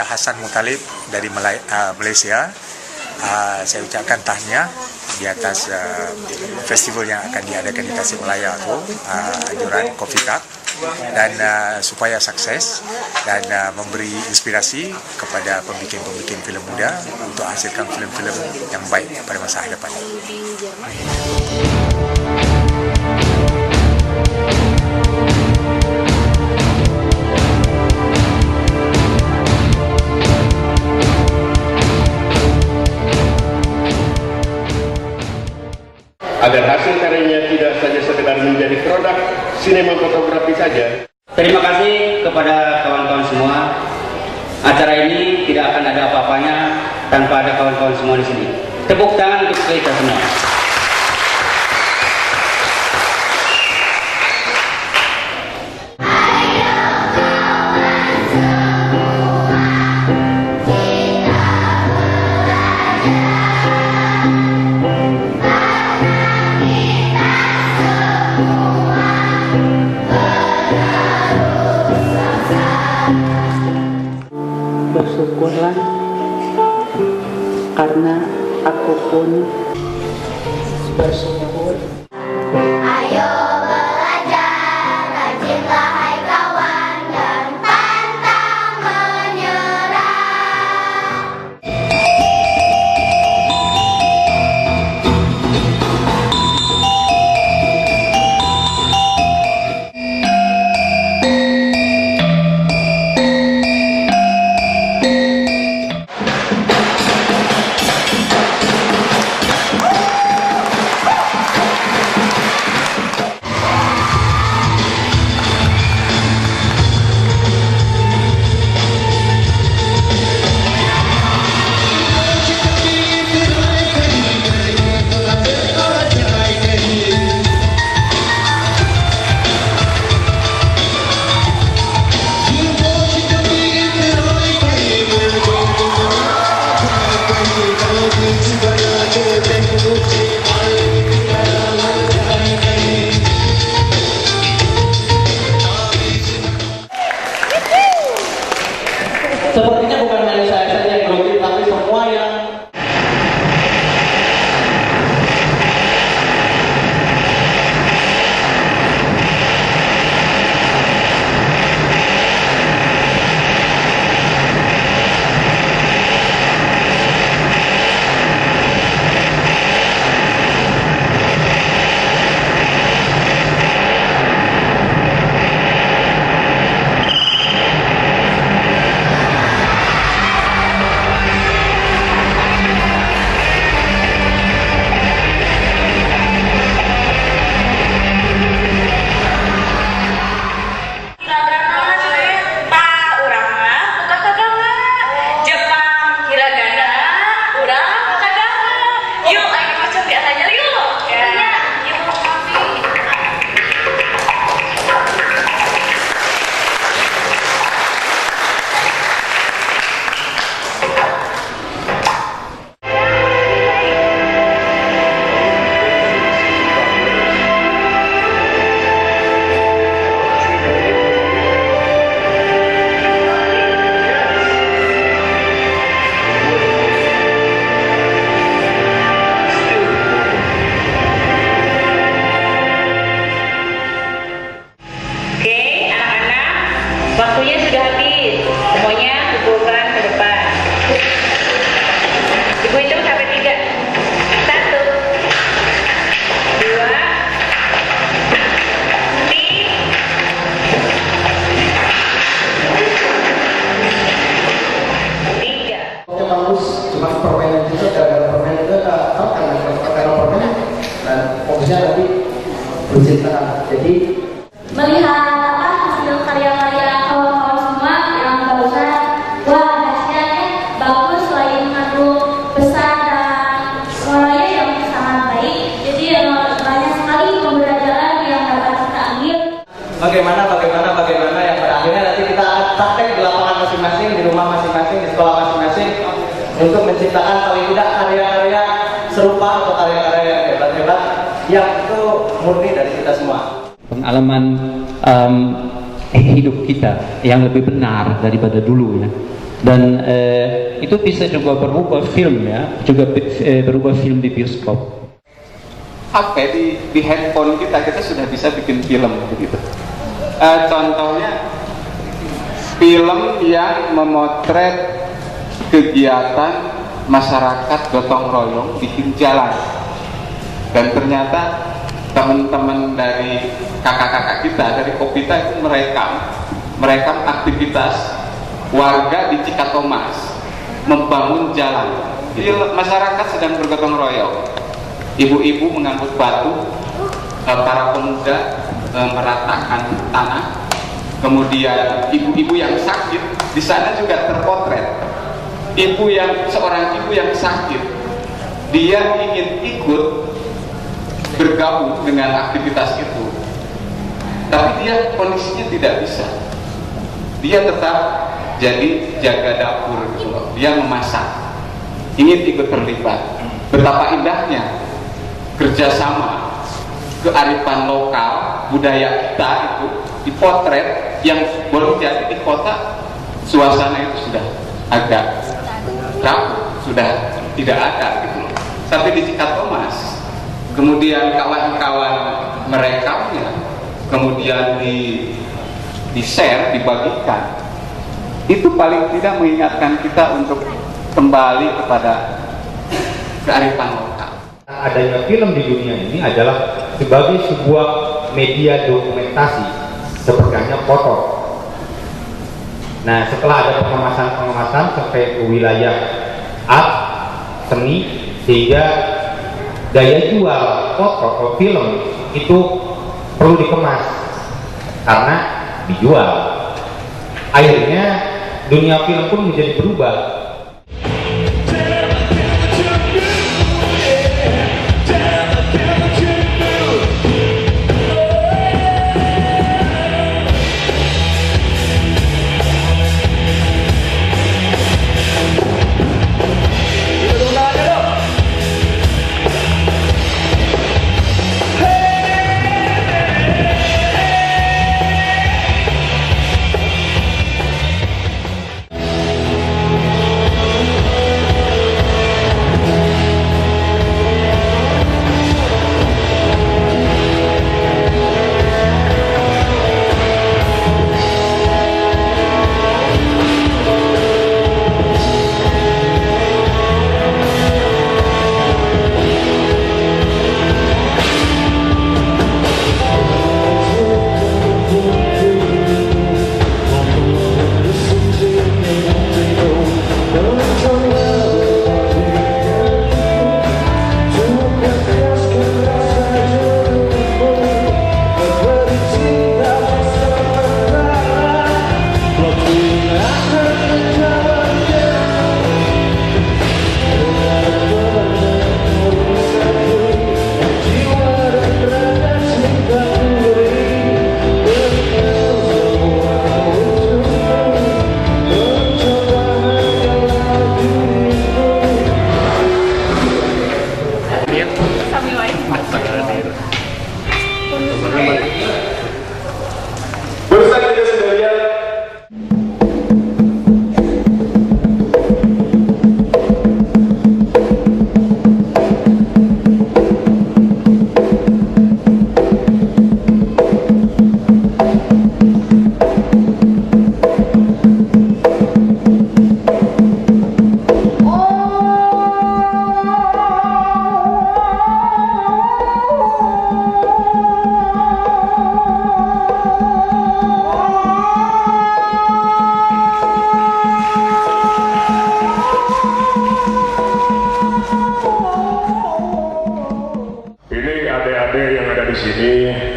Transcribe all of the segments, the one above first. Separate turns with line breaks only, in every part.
saya Hasan Mutalib dari Malaysia. Saya ucapkan tahniah di atas festival yang akan diadakan di Tasikmalaya itu, anjuran Coffee Cup, dan supaya sukses dan memberi inspirasi kepada pembikin film muda untuk hasilkan film-film yang baik pada masa hadapan.
Agar hasil karyanya tidak saja sekedar menjadi produk sinematografi saja.
Terima kasih kepada kawan-kawan semua. Acara ini tidak akan ada apa-apanya tanpa ada kawan-kawan semua di sini. Tepuk tangan untuk kita semua.
Bersyukurlah karena aku pun bersyukur.
Ayo belajar, rajinlah hai kawan, dan pantang menyerah.
Sepertinya bukan hanya saya saja yang grogi, tapi semua yang
waktunya sudah habis, semuanya kumpulkan ke depan. Ibu hitung sampai 3. 1, 2, 3.
bagus, cuma permainan itu gara-gara permainan itu tahu karena permainan dan fokusnya tadi bercerita. Jadi
Melihat hasil karya-karya kawan-kawan semua yang barusan, wah hasilnya bagus, selain mengandung pesan dan suaranya yang sangat baik. Jadi banyak sekali pembelajaran yang dapat kita ambil.
Bagaimana yang pada akhirnya nanti kita praktek di lapangan masing-masing, di rumah masing-masing, di sekolah masing-masing untuk menciptakan paling tidak karya-karya serupa atau karya-karya yang hebat-hebat yang itu murni dari kita semua.
Pengalaman hidup kita yang lebih benar daripada dulu ya.
Dan itu bisa juga berubah film ya, juga berubah film di bioskop.
HP di handphone kita sudah bisa bikin film begitu. Contohnya film yang memotret kegiatan masyarakat gotong royong di pinggir jalan, dan ternyata teman-teman dari kakak-kakak kita dari Kopita itu merekam aktivitas warga di Cikatomas membangun jalan. Jadi masyarakat sedang bergotong royong, ibu-ibu mengangkut batu, para pemuda meratakan tanah, kemudian ibu-ibu yang sakit di sana juga terpotret. Seorang ibu yang sakit, dia ingin ikut bergabung dengan aktivitas itu, tapi dia kondisinya tidak bisa. Dia tetap jadi jaga dapur, dia memasak, ingin ikut terlibat. Betapa indahnya kerjasama, kearifan lokal, budaya kita itu dipotret, yang boleh jadi di kota suasana itu sudah agak rapuh, sudah tidak ada gitu. Tapi di Cikatomas, kemudian kawan-kawan merekamnya, kemudian di share, dibagikan, itu paling tidak mengingatkan kita untuk kembali kepada kearifan lokal.
Adanya film di dunia ini adalah sebagai sebuah media dokumentasi seperti hanya foto. Nah, setelah ada pengemasan sampai ke wilayah art, seni, sehingga daya jual foto atau film itu perlu dikemas karena dijual. Akhirnya dunia film pun menjadi berubah.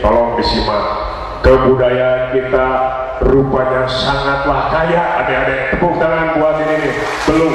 Tolong disimak, kebudayaan kita rupanya sangatlah kaya, adik-adik. Tepuk tangan buat ini nih. Belum.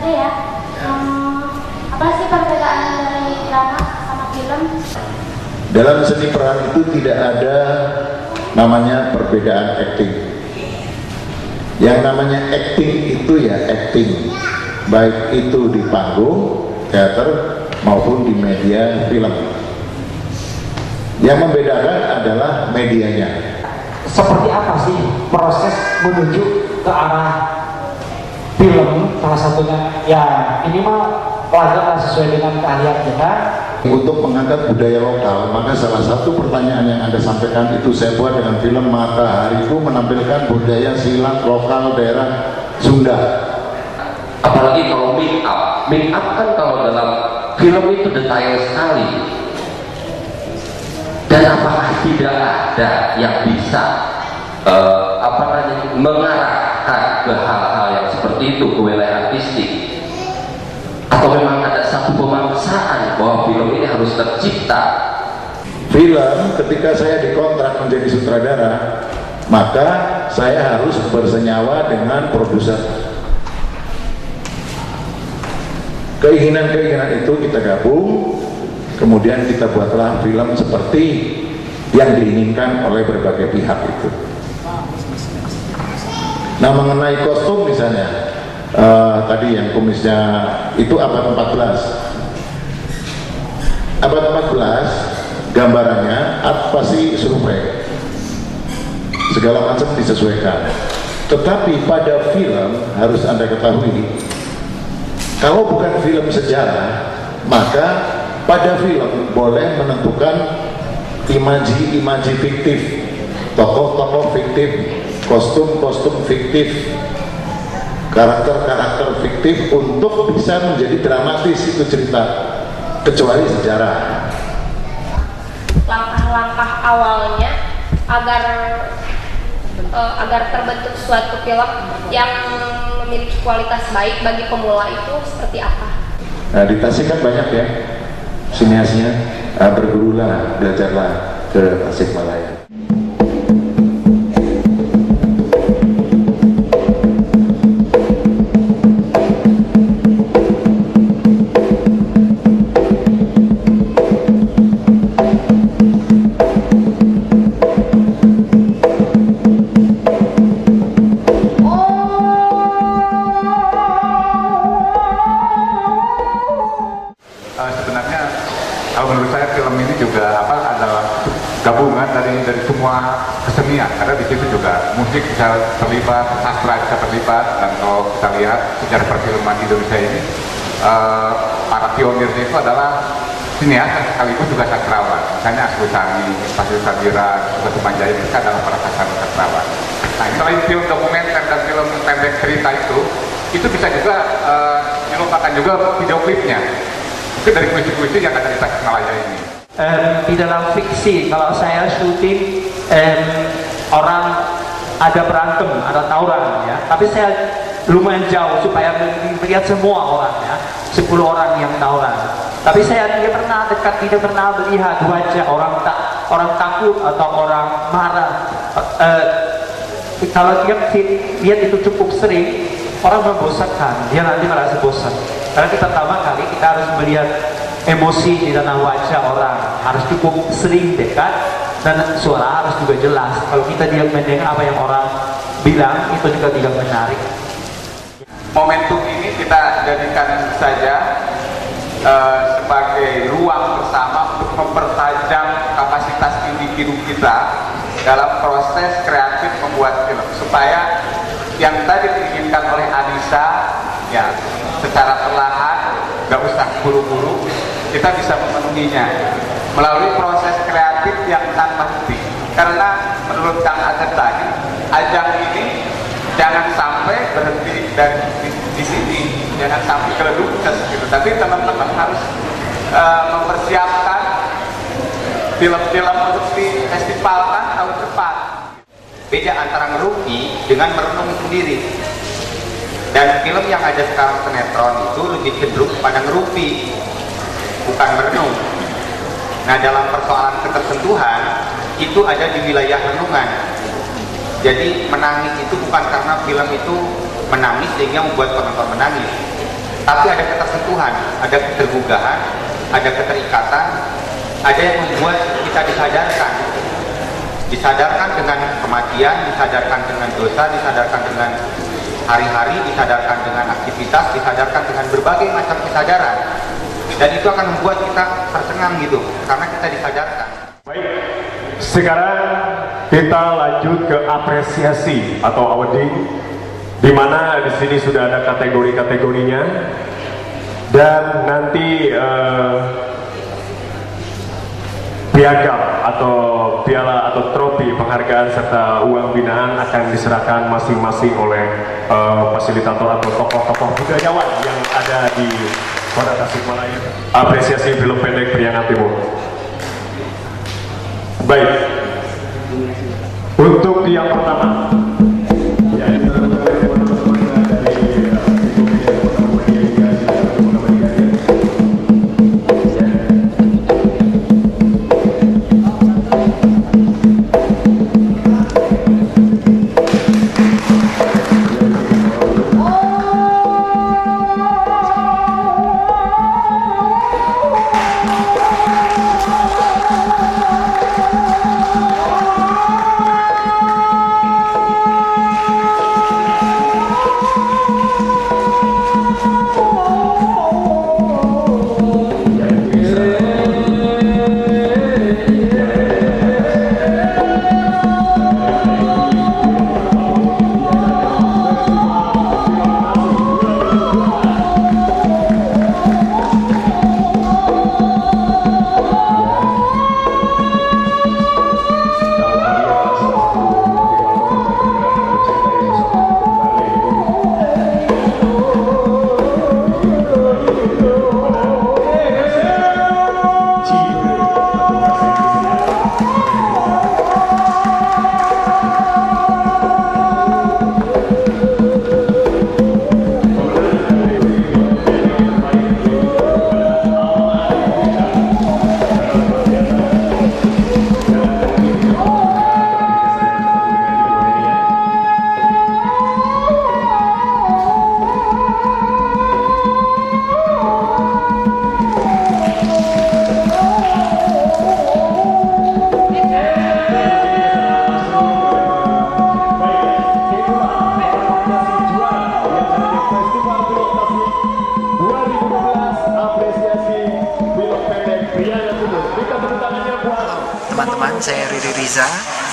Oke ya. Apa sih perbedaan dari drama sama film?
Dalam seni peran itu tidak ada namanya perbedaan acting. Yang namanya acting itu ya acting, baik itu di panggung, teater maupun di media film. Yang membedakan adalah medianya.
Seperti apa sih proses menuju ke arah film? Salah satunya ya minimal pelajar sesuai dengan keahlian kita.
Untuk mengangkat budaya lokal, maka salah satu pertanyaan yang Anda sampaikan itu saya buat dengan film Matahariku, menampilkan budaya silat lokal daerah Sunda.
Apalagi kalau make up kan kalau dalam film itu detail sekali. Dan apakah tidak ada yang bisa mengarahkan ke hal-hal yang seperti itu, ke wilayah artistik? Atau memang ada satu pemaksaan bahwa film ini harus tercipta?
Film ketika saya dikontrak menjadi sutradara, maka saya harus bersenyawa dengan produser. Keinginan-keinginan itu kita gabung, kemudian kita buatlah film seperti yang diinginkan oleh berbagai pihak itu. Nah, mengenai kostum misalnya, tadi yang kumisnya itu abad 14. Abad 14 gambarannya apa sih survei, segala macam disesuaikan. Tetapi pada film harus Anda ketahui, kalau bukan film sejarah, maka pada film boleh menentukan imaji fiktif, tokoh-tokoh fiktif, kostum-kostum fiktif, karakter-karakter fiktif untuk bisa menjadi dramatis itu cerita, kecuali sejarah.
Langkah-langkah awalnya agar terbentuk suatu film yang memiliki kualitas baik bagi pemula itu seperti apa?
Nah, di Tasik kan banyak ya siniasnya, bergurulah, belajarlah ke Tasikmalaya.
Sebenarnya kalau menurut saya film ini juga adalah gabungan dari semua kesenian, karena di situ juga musik bisa terlibat, sastra bisa terlibat, dan kalau kita lihat sejarah perfilman Indonesia ini para pionirnya itu adalah sinias sekaligus juga sastrawan. Misalnya Asrul Sani, Fasil Sabira, juga Sumanjaya, mereka adalah para sastrawan. Nah, selain film dokumenter dan film pendek cerita itu bisa juga dilupakan juga video klipnya. Itu dari puisi-puisi yang ada di Tasikmalaya ini.
Di dalam fiksi, kalau saya syuting orang ada berantem, ada tawuran ya, tapi saya lumayan jauh supaya melihat semua orang ya, 10 orang yang tawuran. Tapi saya tidak pernah dekat, tidak pernah melihat wajah orang takut atau orang marah. Kalau lihat itu cukup sering, orang membosankan, dia nanti merasa bosan. Karena kita pertama kali kita harus melihat emosi di dalam wajah orang, harus cukup sering dekat, dan suara harus juga jelas. Kalau kita diam mendengar apa yang orang bilang, itu juga tidak menarik.
Momentum ini kita jadikan saja sebagai ruang bersama untuk mempertajam kapasitas individu kita dalam proses kreatif membuat film, supaya yang tadi diinginkan oleh Anissa ya secara perlahan, nggak usah buru-buru, kita bisa memenuhinya melalui proses kreatif yang tanpa henti. Karena menurut Kang Asep tadi, ajang ini jangan sampai berhenti di sini, jangan sampai keledukes gitu. Tapi teman-teman harus mempersiapkan film-film untuk difestivalkan tahun depan. Beda antara ngerupi dengan merenung sendiri. Dan film yang ada sekarang sinetron itu lebih cenderung pada ngerupi, bukan merenung. Nah, dalam persoalan ketersentuhan itu ada di wilayah renungan. Jadi menangis itu bukan karena film itu menangis sehingga membuat penonton menangis, tapi ada ketersentuhan, ada ketergugahan, ada keterikatan, ada yang membuat kita disadarkan dengan kematian, disadarkan dengan dosa, disadarkan dengan hari-hari, disadarkan dengan aktivitas, disadarkan dengan berbagai macam kesadaran, dan itu akan membuat kita tercengang gitu karena kita disadarkan.
Baik, sekarang kita lanjut ke apresiasi atau awarding, di mana di sini sudah ada kategori-kategorinya, dan nanti piagam atau piala atau trofi penghargaan serta uang binaan akan diserahkan masing-masing oleh fasilitator atau tokoh-tokoh budayawan yang ada di Kota Tasikmalaya. Apresiasi film pendek Priangan Timur. Baik, untuk yang pertama,
teman-teman, saya Riri Riza.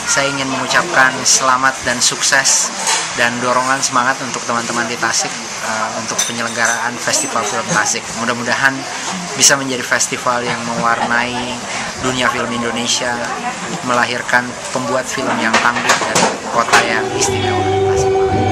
Saya ingin mengucapkan selamat dan sukses dan dorongan semangat untuk teman-teman di Tasik untuk penyelenggaraan Festival Film Tasik. Mudah-mudahan bisa menjadi festival yang mewarnai dunia film Indonesia, melahirkan pembuat film yang tangguh dari kota yang istimewa, Tasikmalaya.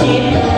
Cinta